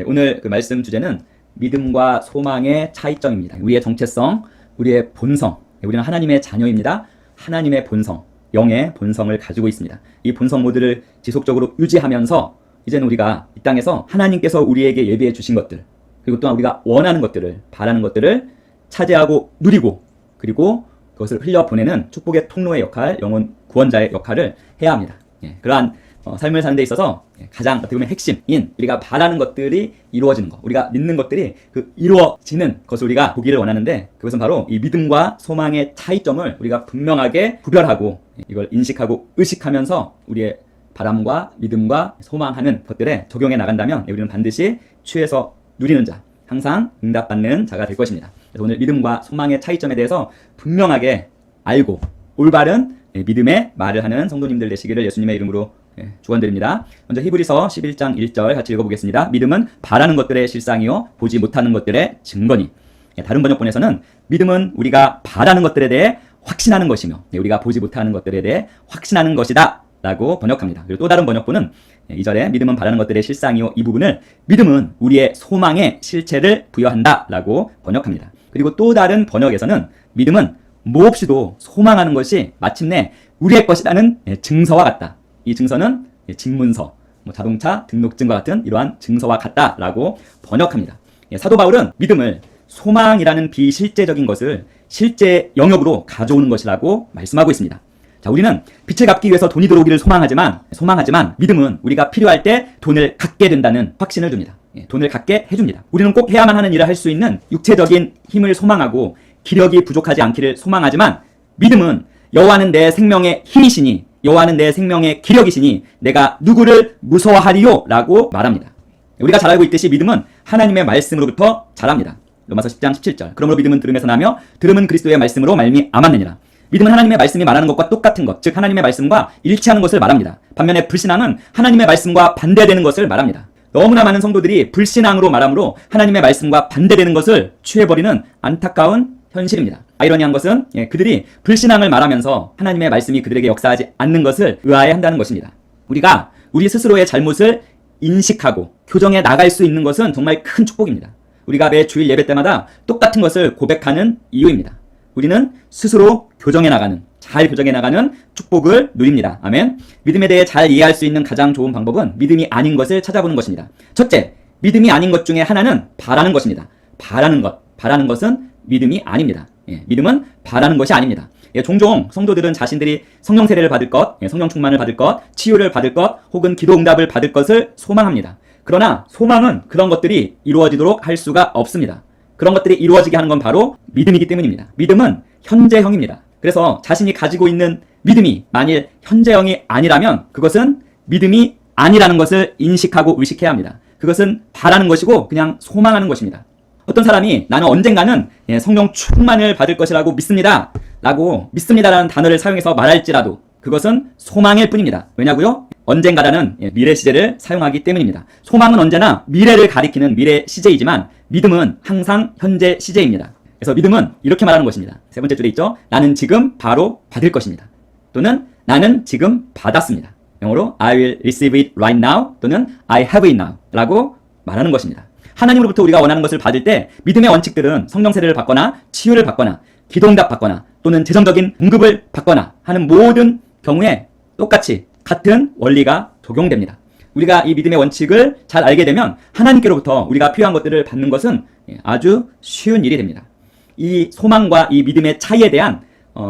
오늘 그 말씀 주제는 믿음과 소망의 차이점입니다. 우리의 정체성, 우리의 본성. 우리는 하나님의 자녀입니다. 하나님의 본성, 영의 본성을 가지고 있습니다. 이 본성 모두를 지속적으로 유지하면서 이제는 우리가 이 땅에서 하나님께서 우리에게 예비해 주신 것들, 그리고 또한 우리가 원하는 것들을, 바라는 것들을 차지하고 누리고, 그리고 그것을 흘려보내는 축복의 통로의 역할, 영혼 구원자의 역할을 해야 합니다. 그러한 삶을 사는 데 있어서 가장 어떻게 보면 핵심인 우리가 바라는 것들이 이루어지는 것, 우리가 믿는 것들이 그 이루어지는 것을 우리가 보기를 원하는데, 그것은 바로 이 믿음과 소망의 차이점을 우리가 분명하게 구별하고 이걸 인식하고 의식하면서 우리의 바람과 믿음과 소망하는 것들에 적용해 나간다면 우리는 반드시 취해서 누리는 자, 항상 응답받는 자가 될 것입니다. 그래서 오늘 믿음과 소망의 차이점에 대해서 분명하게 알고 올바른 믿음의 말을 하는 성도님들 되시기를 예수님의 이름으로 축원드립니다. 먼저 히브리서 11장 1절 같이 읽어보겠습니다. 믿음은 바라는 것들의 실상이요 보지 못하는 것들의 증거니. 다른 번역본에서는 믿음은 우리가 바라는 것들에 대해 확신하는 것이며 우리가 보지 못하는 것들에 대해 확신하는 것이다 라고 번역합니다. 그리고 또 다른 번역본은 2절에 믿음은 바라는 것들의 실상이요, 이 부분을 믿음은 우리의 소망의 실체를 부여한다 라고 번역합니다. 그리고 또 다른 번역에서는 믿음은 몹시도 소망하는 것이 마침내 우리의 것이라는 증서와 같다. 이 증서는 직문서, 자동차 등록증과 같은 이러한 증서와 같다라고 번역합니다. 사도 바울은 믿음을 소망이라는 비실제적인 것을 실제 영역으로 가져오는 것이라고 말씀하고 있습니다. 자, 우리는 빛을 갚기 위해서 돈이 들어오기를 소망하지만 믿음은 우리가 필요할 때 돈을 갖게 된다는 확신을 줍니다. 돈을 갖게 해줍니다. 우리는 꼭 해야만 하는 일을 할 수 있는 육체적인 힘을 소망하고 기력이 부족하지 않기를 소망하지만 믿음은 여호와는 내 생명의 힘이시니, 여호와는 내 생명의 기력이시니 내가 누구를 무서워하리요? 라고 말합니다. 우리가 잘 알고 있듯이 믿음은 하나님의 말씀으로부터 자랍니다. 로마서 10장 17절. 그러므로 믿음은 들음에서 나며 들음은 그리스도의 말씀으로 말미암았느니라. 믿음은 하나님의 말씀이 말하는 것과 똑같은 것, 즉 하나님의 말씀과 일치하는 것을 말합니다. 반면에 불신앙은 하나님의 말씀과 반대되는 것을 말합니다. 너무나 많은 성도들이 불신앙으로 말하므로 하나님의 말씀과 반대되는 것을 취해버리는 안타까운 현실입니다. 아이러니한 것은 그들이 불신앙을 말하면서 하나님의 말씀이 그들에게 역사하지 않는 것을 의아해한다는 것입니다. 우리가 우리 스스로의 잘못을 인식하고 교정해 나갈 수 있는 것은 정말 큰 축복입니다. 우리가 매 주일 예배 때마다 똑같은 것을 고백하는 이유입니다. 우리는 스스로 잘 교정해 나가는 축복을 누립니다. 아멘. 믿음에 대해 잘 이해할 수 있는 가장 좋은 방법은 믿음이 아닌 것을 찾아보는 것입니다. 첫째, 믿음이 아닌 것 중에 하나는 바라는 것입니다. 바라는 것은 믿음이 아닙니다. 믿음은 바라는 것이 아닙니다. 종종 성도들은 자신들이 성령 세례를 받을 것, 성령 충만을 받을 것, 치유를 받을 것, 혹은 기도 응답을 받을 것을 소망합니다. 그러나 소망은 그런 것들이 이루어지도록 할 수가 없습니다. 그런 것들이 이루어지게 하는 건 바로 믿음이기 때문입니다. 믿음은 현재형입니다. 그래서 자신이 가지고 있는 믿음이 만일 현재형이 아니라면 그것은 믿음이 아니라는 것을 인식하고 의식해야 합니다. 그것은 바라는 것이고 그냥 소망하는 것입니다. 어떤 사람이 나는 언젠가는 성령 충만을 받을 것이라고 믿습니다 라고 믿습니다라는 단어를 사용해서 말할지라도 그것은 소망일 뿐입니다. 왜냐고요? 언젠가라는 미래 시제를 사용하기 때문입니다. 소망은 언제나 미래를 가리키는 미래 시제이지만 믿음은 항상 현재 시제입니다. 그래서 믿음은 이렇게 말하는 것입니다. 세 번째 줄에 있죠. 나는 지금 바로 받을 것입니다. 또는 나는 지금 받았습니다. 영어로 I will receive it right now 또는 I have it now 라고 말하는 것입니다. 하나님으로부터 우리가 원하는 것을 받을 때 믿음의 원칙들은 성령 세례를 받거나 치유를 받거나 기도응답 받거나 또는 재정적인 응급을 받거나 하는 모든 경우에 똑같이 같은 원리가 적용됩니다. 우리가 이 믿음의 원칙을 잘 알게 되면 하나님께로부터 우리가 필요한 것들을 받는 것은 아주 쉬운 일이 됩니다. 이 소망과 이 믿음의 차이에 대한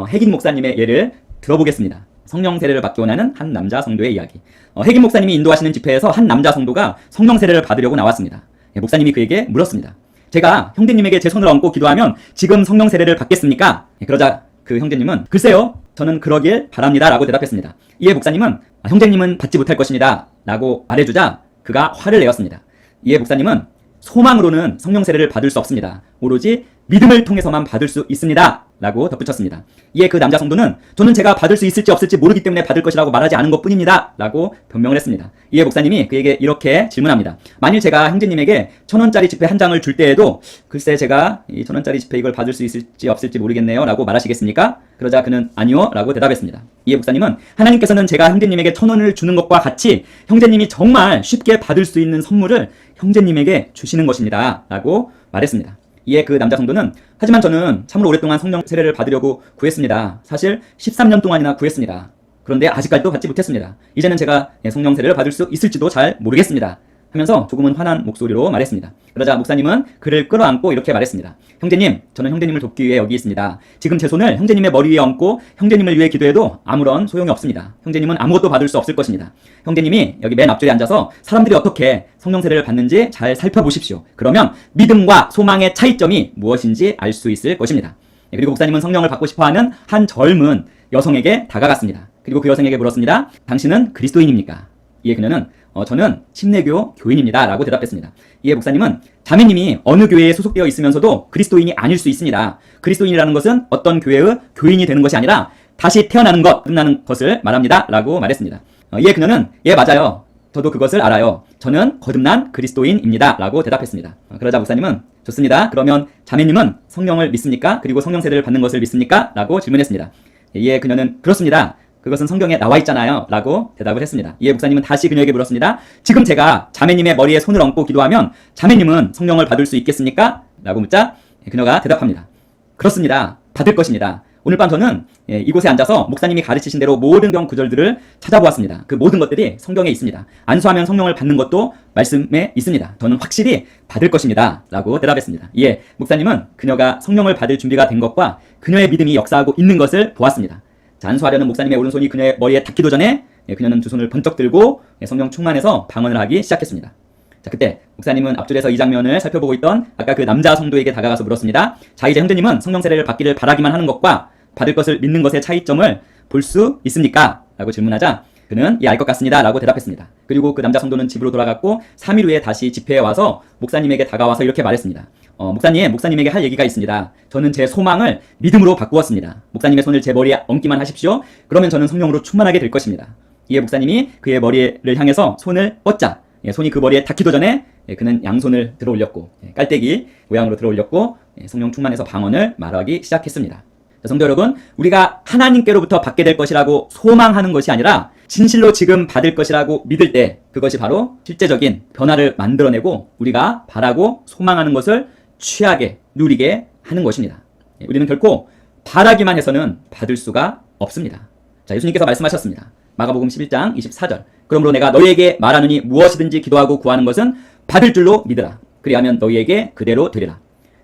핵인 목사님의 예를 들어보겠습니다. 성령 세례를 받기 원하는 한 남자 성도의 이야기. 핵인 목사님이 인도하시는 집회에서 한 남자 성도가 성령 세례를 받으려고 나왔습니다. 목사님이 그에게 물었습니다. 제가 형제님에게 제 손을 얹고 기도하면 지금 성령 세례를 받겠습니까? 그러자 그 형제님은 글쎄요, 저는 그러길 바랍니다 라고 대답했습니다. 이에 목사님은 형제님은 받지 못할 것입니다 라고 말해주자 그가 화를 내었습니다. 이에 목사님은 소망으로는 성령 세례를 받을 수 없습니다. 오로지 믿음을 통해서만 받을 수 있습니다. 라고 덧붙였습니다. 이에 그 남자 성도는 저는 제가 받을 수 있을지 없을지 모르기 때문에 받을 것이라고 말하지 않은 것 뿐입니다. 라고 변명을 했습니다. 이에 목사님이 그에게 이렇게 질문합니다. 만일 제가 형제님에게 1,000원짜리 지폐 한 장을 줄 때에도 글쎄 제가 이 1,000원짜리 지폐 이걸 받을 수 있을지 없을지 모르겠네요. 라고 말하시겠습니까? 그러자 그는 아니요. 라고 대답했습니다. 이에 목사님은 하나님께서는 제가 형제님에게 1,000원을 주는 것과 같이 형제님이 정말 쉽게 받을 수 있는 선물을 형제님에게 주시는 것입니다. 라고 말했습니다. 이에 그 남자 성도는 하지만 저는 참으로 오랫동안 성령 세례를 받으려고 구했습니다. 사실 13년 동안이나 구했습니다. 그런데 아직까지도 받지 못했습니다. 이제는 제가 성령 세례를 받을 수 있을지도 잘 모르겠습니다. 하면서 조금은 화난 목소리로 말했습니다. 그러자 목사님은 그를 끌어안고 이렇게 말했습니다. 형제님, 저는 형제님을 돕기 위해 여기 있습니다. 지금 제 손을 형제님의 머리 위에 얹고 형제님을 위해 기도해도 아무런 소용이 없습니다. 형제님은 아무것도 받을 수 없을 것입니다. 형제님이 여기 맨 앞줄에 앉아서 사람들이 어떻게 성령 세례를 받는지 잘 살펴보십시오. 그러면 믿음과 소망의 차이점이 무엇인지 알 수 있을 것입니다. 그리고 목사님은 성령을 받고 싶어하는 한 젊은 여성에게 다가갔습니다. 그리고 그 여성에게 물었습니다. 당신은 그리스도인입니까? 이에 그녀는 저는 침례교 교인입니다. 라고 대답했습니다. 이에 목사님은 자매님이 어느 교회에 소속되어 있으면서도 그리스도인이 아닐 수 있습니다. 그리스도인이라는 것은 어떤 교회의 교인이 되는 것이 아니라 다시 태어나는 것, 끝나는 것을 말합니다. 라고 말했습니다. 이에 그녀는 예, 맞아요. 저도 그것을 알아요. 저는 거듭난 그리스도인입니다. 라고 대답했습니다. 그러자 목사님은 좋습니다. 그러면 자매님은 성령을 믿습니까? 그리고 성령 세례를 받는 것을 믿습니까? 라고 질문했습니다. 이에 그녀는 그렇습니다. 그것은 성경에 나와 있잖아요. 라고 대답을 했습니다. 이에 목사님은 다시 그녀에게 물었습니다. 지금 제가 자매님의 머리에 손을 얹고 기도하면 자매님은 성령을 받을 수 있겠습니까? 라고 묻자 그녀가 대답합니다. 그렇습니다. 받을 것입니다. 오늘 밤 저는 이곳에 앉아서 목사님이 가르치신 대로 모든 경 구절들을 찾아보았습니다. 그 모든 것들이 성경에 있습니다. 안수하면 성령을 받는 것도 말씀에 있습니다. 저는 확실히 받을 것입니다. 라고 대답했습니다. 이에 목사님은 그녀가 성령을 받을 준비가 된 것과 그녀의 믿음이 역사하고 있는 것을 보았습니다. 안수하려는 목사님의 오른손이 그녀의 머리에 닿기도 전에 그녀는 두 손을 번쩍 들고 성령 충만해서 방언을 하기 시작했습니다. 자, 그때 목사님은 앞줄에서 이 장면을 살펴보고 있던 아까 그 남자 성도에게 다가가서 물었습니다. 자, 이제 형제님은 성령 세례를 받기를 바라기만 하는 것과 받을 것을 믿는 것의 차이점을 볼 수 있습니까? 라고 질문하자 그는 예, 알 것 같습니다. 라고 대답했습니다. 그리고 그 남자 성도는 집으로 돌아갔고 3일 후에 다시 집회에 와서 목사님에게 다가와서 이렇게 말했습니다. 목사님에게 할 얘기가 있습니다. 저는 제 소망을 믿음으로 바꾸었습니다. 목사님의 손을 제 머리에 얹기만 하십시오. 그러면 저는 성령으로 충만하게 될 것입니다. 이에 목사님이 그의 머리를 향해서 손을 뻗자 손이 그 머리에 닿기도 전에 그는 양손을 들어 올렸고 깔때기 모양으로 들어 올렸고 성령 충만해서 방언을 말하기 시작했습니다. 자, 성도 여러분, 우리가 하나님께로부터 받게 될 것이라고 소망하는 것이 아니라 진실로 지금 받을 것이라고 믿을 때 그것이 바로 실제적인 변화를 만들어내고 우리가 바라고 소망하는 것을 취하게 누리게 하는 것입니다. 우리는 결코 바라기만 해서는 받을 수가 없습니다. 자, 예수님께서 말씀하셨습니다. 마가복음 11장 24절. 그러므로 내가 너희에게 말하노니 무엇이든지 기도하고 구하는 것은 받을 줄로 믿으라. 그리하면 너희에게 그대로 되리라.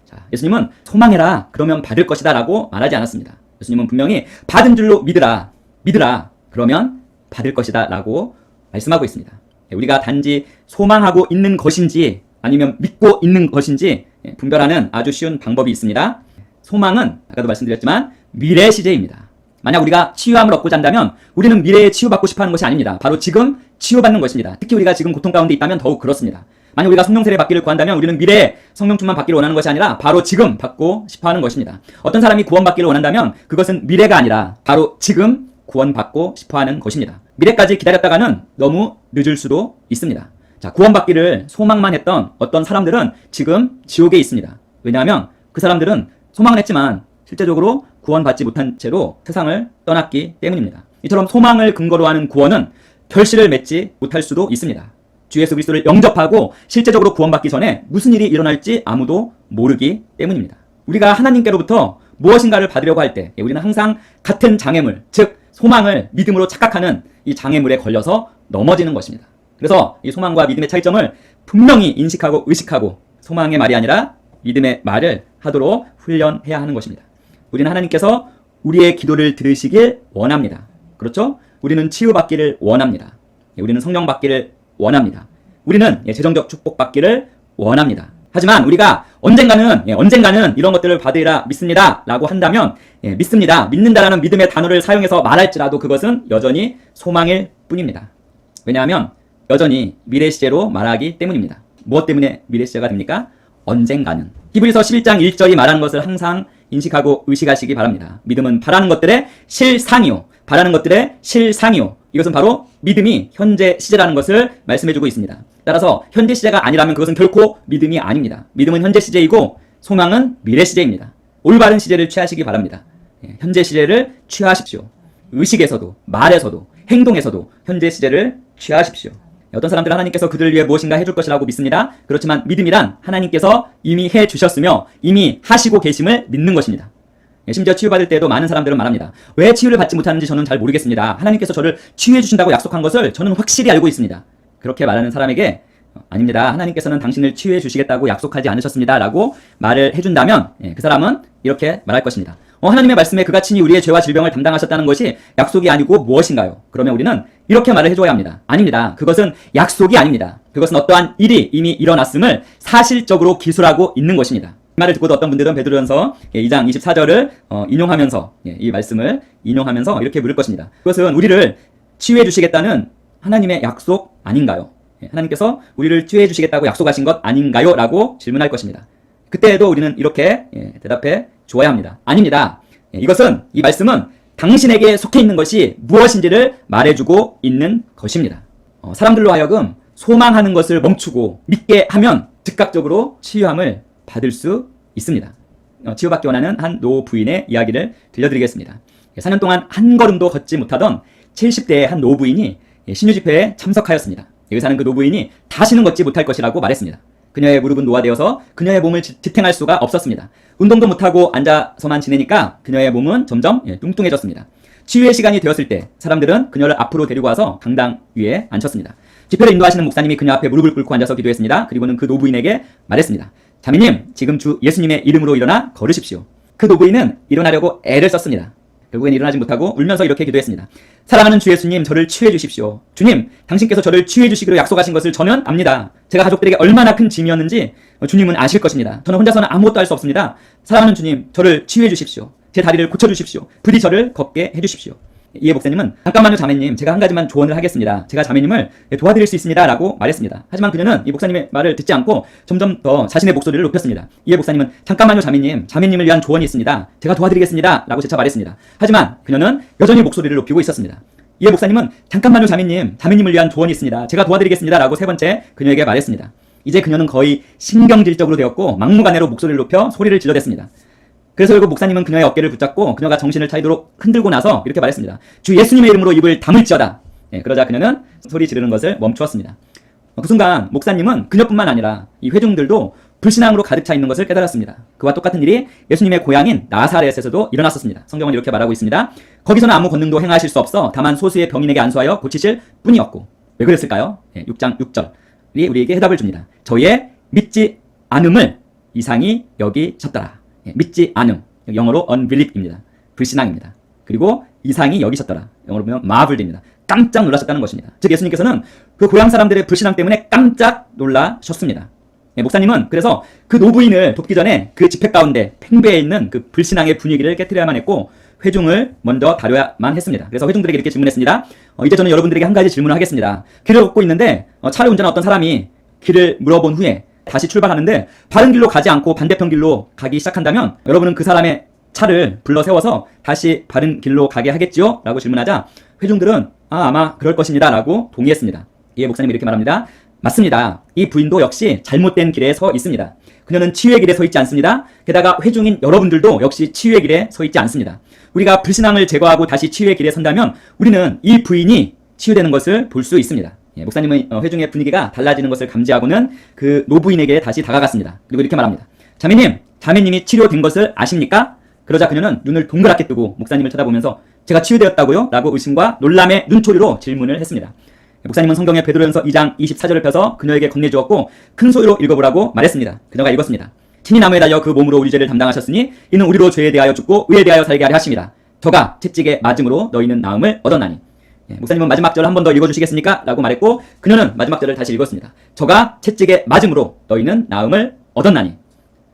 자, 예수님은 소망해라. 그러면 받을 것이다. 라고 말하지 않았습니다. 예수님은 분명히 받은 줄로 믿으라. 그러면 받을 것이다. 라고 말씀하고 있습니다. 우리가 단지 소망하고 있는 것인지 아니면 믿고 있는 것인지 분별하는 아주 쉬운 방법이 있습니다. 소망은 아까도 말씀드렸지만 미래 시제입니다. 만약 우리가 치유함을 얻고자 한다면 우리는 미래에 치유받고 싶어하는 것이 아닙니다. 바로 지금 치유받는 것입니다. 특히 우리가 지금 고통 가운데 있다면 더욱 그렇습니다. 만약 우리가 성령 세례 받기를 구한다면 우리는 미래에 성령 충만 받기를 원하는 것이 아니라 바로 지금 받고 싶어하는 것입니다. 어떤 사람이 구원받기를 원한다면 그것은 미래가 아니라 바로 지금 구원받고 싶어하는 것입니다. 미래까지 기다렸다가는 너무 늦을 수도 있습니다. 자, 구원받기를 소망만 했던 어떤 사람들은 지금 지옥에 있습니다. 왜냐하면 그 사람들은 소망을 했지만 실제적으로 구원받지 못한 채로 세상을 떠났기 때문입니다. 이처럼 소망을 근거로 하는 구원은 결실을 맺지 못할 수도 있습니다. 주 예수 그리스도를 영접하고 실제적으로 구원받기 전에 무슨 일이 일어날지 아무도 모르기 때문입니다. 우리가 하나님께로부터 무엇인가를 받으려고 할 때 우리는 항상 같은 장애물, 즉 소망을 믿음으로 착각하는 이 장애물에 걸려서 넘어지는 것입니다. 그래서 이 소망과 믿음의 차이점을 분명히 인식하고 의식하고 소망의 말이 아니라 믿음의 말을 하도록 훈련해야 하는 것입니다. 우리는 하나님께서 우리의 기도를 들으시길 원합니다. 그렇죠? 우리는 치유받기를 원합니다. 우리는 성령 받기를 원합니다. 우리는 재정적 축복 받기를 원합니다. 하지만 우리가 언젠가는 이런 것들을 받으리라 믿습니다 라고 한다면 믿습니다, 믿는다라는 믿음의 단어를 사용해서 말할지라도 그것은 여전히 소망일 뿐입니다. 왜냐하면 여전히 미래 시제로 말하기 때문입니다. 무엇 때문에 미래 시제가 됩니까? 언젠가는. 히브리서 11장 1절이 말하는 것을 항상 인식하고 의식하시기 바랍니다. 믿음은 바라는 것들의 실상이요. 바라는 것들의 실상이요. 이것은 바로 믿음이 현재 시제라는 것을 말씀해주고 있습니다. 따라서 현재 시제가 아니라면 그것은 결코 믿음이 아닙니다. 믿음은 현재 시제이고 소망은 미래 시제입니다. 올바른 시제를 취하시기 바랍니다. 현재 시제를 취하십시오. 의식에서도 말에서도 행동에서도 현재 시제를 취하십시오. 어떤 사람들은 하나님께서 그들을 위해 무엇인가 해줄 것이라고 믿습니다. 그렇지만 믿음이란 하나님께서 이미 해주셨으며 이미 하시고 계심을 믿는 것입니다. 심지어 치유받을 때도 많은 사람들은 말합니다. 왜 치유를 받지 못하는지 저는 잘 모르겠습니다. 하나님께서 저를 치유해 주신다고 약속한 것을 저는 확실히 알고 있습니다. 그렇게 말하는 사람에게 아닙니다. 하나님께서는 당신을 치유해 주시겠다고 약속하지 않으셨습니다. 라고 말을 해준다면 그 사람은 이렇게 말할 것입니다. 하나님의 말씀에 그가 친히 우리의 죄와 질병을 담당하셨다는 것이 약속이 아니고 무엇인가요? 그러면 우리는 이렇게 말을 해줘야 합니다. 아닙니다. 그것은 약속이 아닙니다. 그것은 어떠한 일이 이미 일어났음을 사실적으로 기술하고 있는 것입니다. 이 말을 듣고도 어떤 분들은 베드로전서 2장 24절을 인용하면서 이 말씀을 인용하면서 이렇게 물을 것입니다. 그것은 우리를 치유해 주시겠다는 하나님의 약속 아닌가요? 하나님께서 우리를 치유해 주시겠다고 약속하신 것 아닌가요? 라고 질문할 것입니다. 그때에도 우리는 이렇게 대답해 주어야 합니다. 아닙니다. 이것은, 이 말씀은 당신에게 속해 있는 것이 무엇인지를 말해주고 있는 것입니다. 사람들로 하여금 소망하는 것을 멈추고 믿게 하면 즉각적으로 치유함을 받을 수 있습니다. 치유받기 원하는 한 노부인의 이야기를 들려드리겠습니다. 4년 동안 한 걸음도 걷지 못하던 70대의 한 노부인이 신유 집회에 참석하였습니다. 여기 사는 그 노부인이 다시는 걷지 못할 것이라고 말했습니다. 그녀의 무릎은 노화되어서 그녀의 몸을 지탱할 수가 없었습니다. 운동도 못하고 앉아서만 지내니까 그녀의 몸은 점점 뚱뚱해졌습니다. 치유의 시간이 되었을 때 사람들은 그녀를 앞으로 데리고 와서 강당 위에 앉혔습니다. 집회를 인도하시는 목사님이 그녀 앞에 무릎을 꿇고 앉아서 기도했습니다. 그리고는 그 노부인에게 말했습니다. 자매님, 지금 주 예수님의 이름으로 일어나 걸으십시오. 그 노부인은 일어나려고 애를 썼습니다. 결국엔 일어나지 못하고 울면서 이렇게 기도했습니다. 사랑하는 주 예수님, 저를 치유해 주십시오. 주님, 당신께서 저를 치유해 주시기로 약속하신 것을 저는 압니다. 제가 가족들에게 얼마나 큰 짐이었는지 주님은 아실 것입니다. 저는 혼자서는 아무것도 할 수 없습니다. 사랑하는 주님, 저를 치유해 주십시오. 제 다리를 고쳐주십시오. 부디 저를 걷게 해주십시오. 이에 목사님은 잠깐만요 자매님, 제가 한 가지만 조언을 하겠습니다. 제가 자매님을 도와드릴 수 있습니다 라고 말했습니다. 하지만 그녀는 이 목사님의 말을 듣지 않고 점점 더 자신의 목소리를 높였습니다. 이에 목사님은 잠깐만요 자매님, 자매님을 위한 조언이 있습니다. 제가 도와드리겠습니다 라고 재차 말했습니다. 하지만 그녀는 여전히 목소리를 높이고 있었습니다. 이에 목사님은 잠깐만요 자매님, 자매님을 위한 조언이 있습니다. 제가 도와드리겠습니다 라고 세 번째 그녀에게 말했습니다. 이제 그녀는 거의 신경질적으로 되었고 막무가내로 목소리를 높여 소리를 질러댔습니다. 그래서 결국 목사님은 그녀의 어깨를 붙잡고 그녀가 정신을 차리도록 흔들고 나서 이렇게 말했습니다. 주 예수님의 이름으로 입을 다물지어다. 그러자 그녀는 소리 지르는 것을 멈추었습니다. 그 순간 목사님은 그녀뿐만 아니라 이 회중들도 불신앙으로 가득 차 있는 것을 깨달았습니다. 그와 똑같은 일이 예수님의 고향인 나사렛에서도 일어났었습니다. 성경은 이렇게 말하고 있습니다. 거기서는 아무 권능도 행하실 수 없어 다만 소수의 병인에게 안수하여 고치실 뿐이었고. 왜 그랬을까요? 6장 6절이 우리에게 해답을 줍니다. 저희의 믿지 않음을 이상히 여기셨더라. 믿지 않음, 영어로 unbelief입니다. 불신앙입니다. 그리고 이상히 여기셨더라. 영어로 보면 marveled입니다. 깜짝 놀라셨다는 것입니다. 즉 예수님께서는 그 고향 사람들의 불신앙 때문에 깜짝 놀라셨습니다. 목사님은 그래서 그 노부인을 돕기 전에 그 집회 가운데 팽배해 있는 그 불신앙의 분위기를 깨트려야만 했고 회중을 먼저 다뤄야만 했습니다. 그래서 회중들에게 이렇게 질문했습니다. 이제 저는 여러분들에게 한 가지 질문을 하겠습니다. 길을 걷고 있는데 차를 운전한 어떤 사람이 길을 물어본 후에 다시 출발하는데 바른 길로 가지 않고 반대편 길로 가기 시작한다면 여러분은 그 사람의 차를 불러 세워서 다시 바른 길로 가게 하겠지요? 라고 질문하자 회중들은 아마 그럴 것입니다 라고 동의했습니다. 이에 목사님이 이렇게 말합니다. 맞습니다. 이 부인도 역시 잘못된 길에 서 있습니다. 그녀는 치유의 길에 서 있지 않습니다. 게다가 회중인 여러분들도 역시 치유의 길에 서 있지 않습니다. 우리가 불신앙을 제거하고 다시 치유의 길에 선다면 우리는 이 부인이 치유되는 것을 볼 수 있습니다. 목사님은 회중의 분위기가 달라지는 것을 감지하고는 그 노부인에게 다시 다가갔습니다. 그리고 이렇게 말합니다. 자매님, 자매님이 치료된 것을 아십니까? 그러자 그녀는 눈을 동그랗게 뜨고 목사님을 쳐다보면서 제가 치유되었다고요? 라고 의심과 놀람의 눈초리로 질문을 했습니다. 목사님은 성경의 베드로전서 2장 24절을 펴서 그녀에게 건네주었고 큰 소리로 읽어보라고 말했습니다. 그녀가 읽었습니다. 친히 나무에 달려 그 몸으로 우리 죄를 담당하셨으니 이는 우리로 죄에 대하여 죽고 의에 대하여 살게 하려 하심이라. 저가 채찍에 맞음으로 너희는 나음을 얻었나니. 목사님은 마지막 절 한 번 더 읽어주시겠습니까? 라고 말했고 그녀는 마지막 절을 다시 읽었습니다. 저가 채찍에 맞음으로 너희는 나음을 얻었나니.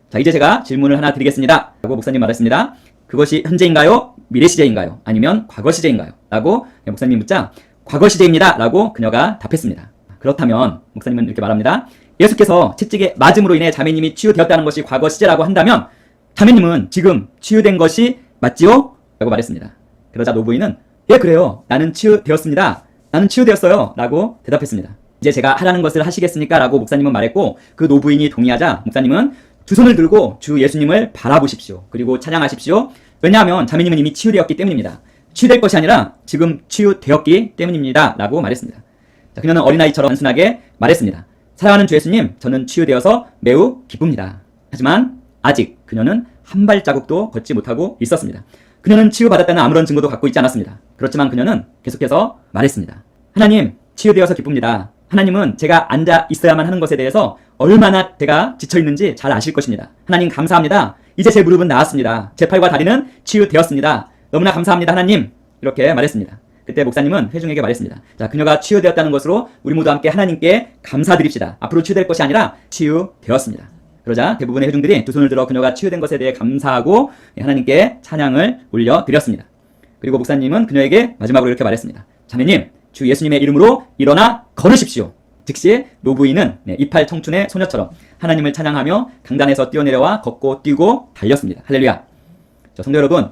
자, 이제 제가 질문을 하나 드리겠습니다. 라고 목사님 말했습니다. 그것이 현재인가요? 미래 시제인가요? 아니면 과거 시제인가요? 라고 목사님이 묻자 과거 시제입니다. 라고 그녀가 답했습니다. 그렇다면 목사님은 이렇게 말합니다. 예수께서 채찍에 맞음으로 인해 자매님이 치유되었다는 것이 과거 시제라고 한다면 자매님은 지금 치유된 것이 맞지요? 라고 말했습니다. 그러자 노부인은 예 그래요. 나는 치유되었습니다. 나는 치유되었어요. 라고 대답했습니다. 이제 제가 하라는 것을 하시겠습니까? 라고 목사님은 말했고 그 노부인이 동의하자 목사님은 두 손을 들고 주 예수님을 바라보십시오. 그리고 찬양하십시오. 왜냐하면 자매님은 이미 치유되었기 때문입니다. 치유될 것이 아니라 지금 치유되었기 때문입니다. 라고 말했습니다. 자, 그녀는 어린아이처럼 단순하게 말했습니다. 사랑하는 주 예수님, 저는 치유되어서 매우 기쁩니다. 하지만 아직 그녀는 한 발자국도 걷지 못하고 있었습니다. 그녀는 치유받았다는 아무런 증거도 갖고 있지 않았습니다. 그렇지만 그녀는 계속해서 말했습니다. 하나님, 치유되어서 기쁩니다. 하나님은 제가 앉아 있어야만 하는 것에 대해서 얼마나 제가 지쳐있는지 잘 아실 것입니다. 하나님 감사합니다. 이제 제 무릎은 나았습니다. 제 팔과 다리는 치유되었습니다. 너무나 감사합니다 하나님. 이렇게 말했습니다. 그때 목사님은 회중에게 말했습니다. 자, 그녀가 치유되었다는 것으로 우리 모두 함께 하나님께 감사드립시다. 앞으로 치유될 것이 아니라 치유되었습니다. 그러자 대부분의 회중들이 두 손을 들어 그녀가 치유된 것에 대해 감사하고 하나님께 찬양을 올려드렸습니다. 그리고 목사님은 그녀에게 마지막으로 이렇게 말했습니다. 자매님, 주 예수님의 이름으로 일어나 걸으십시오. 즉시 노부인은 이팔 청춘의 소녀처럼 하나님을 찬양하며 강단에서 뛰어내려와 걷고 뛰고 달렸습니다. 할렐루야. 자, 성도 여러분,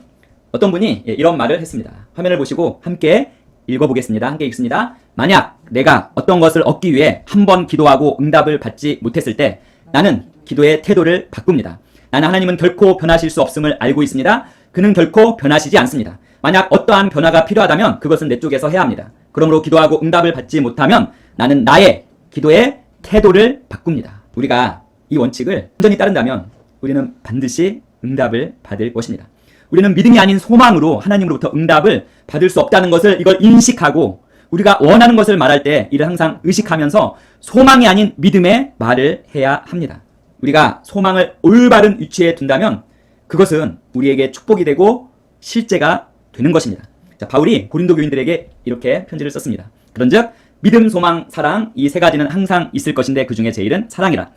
어떤 분이 이런 말을 했습니다. 화면을 보시고 함께 읽어보겠습니다. 함께 읽습니다. 만약 내가 어떤 것을 얻기 위해 한 번 기도하고 응답을 받지 못했을 때 나는 기도의 태도를 바꿉니다. 나는 하나님은 결코 변하실 수 없음을 알고 있습니다. 그는 결코 변하시지 않습니다. 만약 어떠한 변화가 필요하다면 그것은 내 쪽에서 해야 합니다. 그러므로 기도하고 응답을 받지 못하면 나는 나의 기도의 태도를 바꿉니다. 우리가 이 원칙을 완전히 따른다면 우리는 반드시 응답을 받을 것입니다. 우리는 믿음이 아닌 소망으로 하나님으로부터 응답을 받을 수 없다는 것을 이걸 인식하고 우리가 원하는 것을 말할 때 이를 항상 의식하면서 소망이 아닌 믿음의 말을 해야 합니다. 우리가 소망을 올바른 위치에 둔다면 그것은 우리에게 축복이 되고 실제가 되는 것입니다. 자, 바울이 고린도 교인들에게 이렇게 편지를 썼습니다. 그런즉 믿음, 소망, 사랑 이 세 가지는 항상 있을 것인데 그 중에 제일은 사랑이라.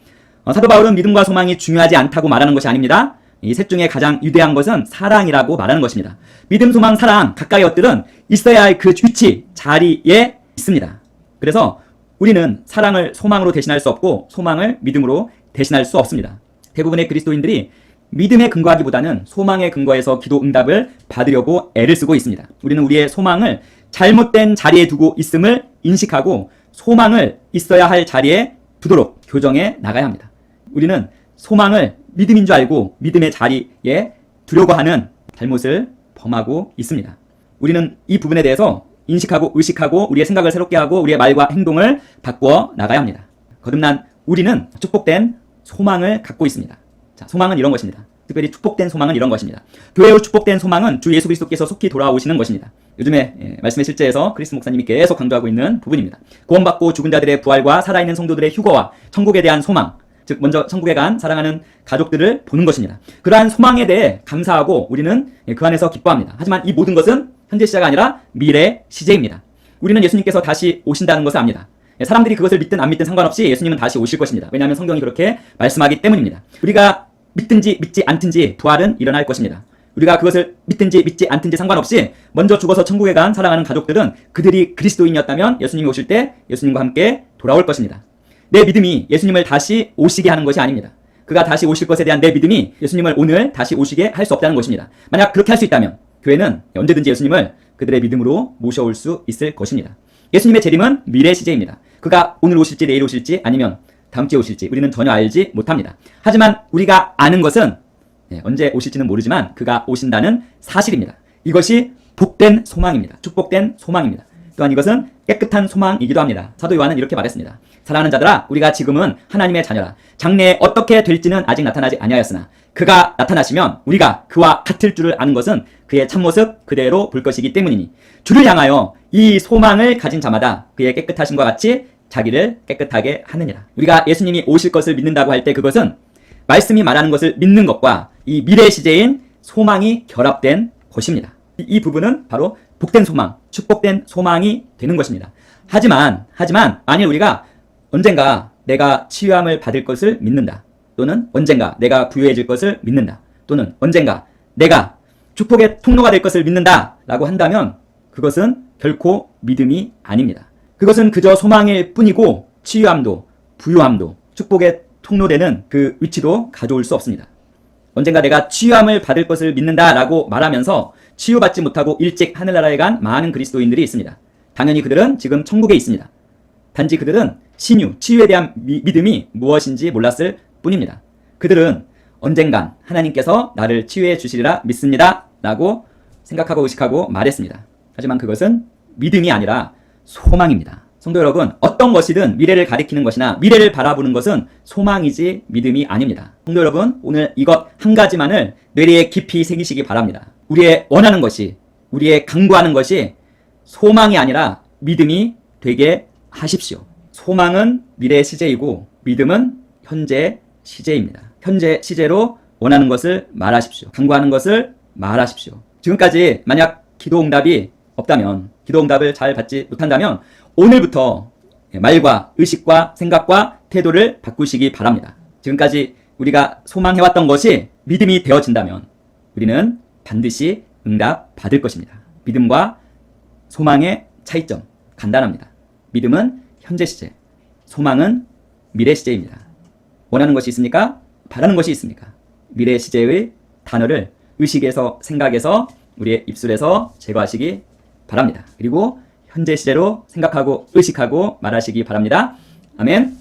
사도 바울은 믿음과 소망이 중요하지 않다고 말하는 것이 아닙니다. 이 셋 중에 가장 위대한 것은 사랑이라고 말하는 것입니다. 믿음, 소망, 사랑 각각의 것들은 있어야 할 그 위치, 자리에 있습니다. 그래서 우리는 사랑을 소망으로 대신할 수 없고 소망을 믿음으로 대신할 수 없습니다. 대부분의 그리스도인들이 믿음에 근거하기보다는 소망에 근거해서 기도 응답을 받으려고 애를 쓰고 있습니다. 우리는 우리의 소망을 잘못된 자리에 두고 있음을 인식하고 소망을 있어야 할 자리에 두도록 교정해 나가야 합니다. 우리는 소망을 믿음인 줄 알고 믿음의 자리에 두려고 하는 잘못을 범하고 있습니다. 우리는 이 부분에 대해서 인식하고 의식하고 우리의 생각을 새롭게 하고 우리의 말과 행동을 바꾸어 나가야 합니다. 거듭난 우리는 축복된 소망을 갖고 있습니다. 자, 소망은 이런 것입니다. 특별히 축복된 소망은 이런 것입니다. 교회의 축복된 소망은 주 예수 그리스도께서 속히 돌아오시는 것입니다. 요즘에 말씀의 실제에서 크리스 목사님이 계속 강조하고 있는 부분입니다. 구원받고 죽은 자들의 부활과 살아있는 성도들의 휴거와 천국에 대한 소망, 즉 먼저 천국에 간 사랑하는 가족들을 보는 것입니다. 그러한 소망에 대해 감사하고 우리는 그 안에서 기뻐합니다. 하지만 이 모든 것은 현재 시제가 아니라 미래 시제입니다. 우리는 예수님께서 다시 오신다는 것을 압니다. 사람들이 그것을 믿든 안 믿든 상관없이 예수님은 다시 오실 것입니다. 왜냐하면 성경이 그렇게 말씀하기 때문입니다. 우리가 믿든지 믿지 않든지 부활은 일어날 것입니다. 우리가 그것을 믿든지 믿지 않든지 상관없이 먼저 죽어서 천국에 간 사랑하는 가족들은 그들이 그리스도인이었다면 예수님이 오실 때 예수님과 함께 돌아올 것입니다. 내 믿음이 예수님을 다시 오시게 하는 것이 아닙니다. 그가 다시 오실 것에 대한 내 믿음이 예수님을 오늘 다시 오시게 할 수 없다는 것입니다. 만약 그렇게 할 수 있다면 교회는 언제든지 예수님을 그들의 믿음으로 모셔올 수 있을 것입니다. 예수님의 재림은 미래 시제입니다. 그가 오늘 오실지 내일 오실지 아니면 다음 주에 오실지 우리는 전혀 알지 못합니다. 하지만 우리가 아는 것은 언제 오실지는 모르지만 그가 오신다는 사실입니다. 이것이 복된 소망입니다. 축복된 소망입니다. 또한 이것은 깨끗한 소망이기도 합니다. 사도 요한은 이렇게 말했습니다. 사랑하는 자들아, 우리가 지금은 하나님의 자녀라. 장래에 어떻게 될지는 아직 나타나지 아니하였으나 그가 나타나시면 우리가 그와 같을 줄을 아는 것은 그의 참모습 그대로 볼 것이기 때문이니 주를 향하여 이 소망을 가진 자마다 그의 깨끗하심과 같이 자기를 깨끗하게 하느니라. 우리가 예수님이 오실 것을 믿는다고 할 때 그것은 말씀이 말하는 것을 믿는 것과 이 미래 시제인 소망이 결합된 것입니다. 이 부분은 바로 복된 소망, 축복된 소망이 되는 것입니다. 하지만 만일 우리가 언젠가 내가 치유함을 받을 것을 믿는다. 또는 언젠가 내가 부유해질 것을 믿는다. 또는 언젠가 내가 축복의 통로가 될 것을 믿는다 라고 한다면 그것은 결코 믿음이 아닙니다. 그것은 그저 소망일 뿐이고 치유함도 부유함도 축복의 통로되는 그 위치도 가져올 수 없습니다. 언젠가 내가 치유함을 받을 것을 믿는다라고 말하면서 치유받지 못하고 일찍 하늘나라에 간 많은 그리스도인들이 있습니다. 당연히 그들은 지금 천국에 있습니다. 단지 그들은 신유, 치유에 대한 믿음이 무엇인지 몰랐을 뿐입니다. 그들은 언젠간 하나님께서 나를 치유해 주시리라 믿습니다 라고 생각하고 의식하고 말했습니다. 하지만 그것은 믿음이 아니라 소망입니다. 성도 여러분, 어떤 것이든 미래를 가리키는 것이나 미래를 바라보는 것은 소망이지 믿음이 아닙니다. 성도 여러분, 오늘 이것 한 가지만을 뇌리에 깊이 새기시기 바랍니다. 우리의 원하는 것이, 우리의 강구하는 것이 소망이 아니라 믿음이 되게 하십시오. 소망은 미래의 시제이고 믿음은 현재 시제입니다. 현재 시제로 원하는 것을 말하십시오. 강구하는 것을 말하십시오. 지금까지 만약 기도 응답이 없다면, 기도 응답을 잘 받지 못한다면 오늘부터 말과 의식과 생각과 태도를 바꾸시기 바랍니다. 지금까지 우리가 소망해왔던 것이 믿음이 되어진다면 우리는 반드시 응답 받을 것입니다. 믿음과 소망의 차이점 간단합니다. 믿음은 현재 시제, 소망은 미래 시제입니다. 원하는 것이 있습니까? 바라는 것이 있습니까? 미래 시제의 단어를 의식에서, 생각에서, 우리의 입술에서 제거하시기 바랍니다. 그리고 현재 시제로 생각하고 의식하고 말하시기 바랍니다. 아멘.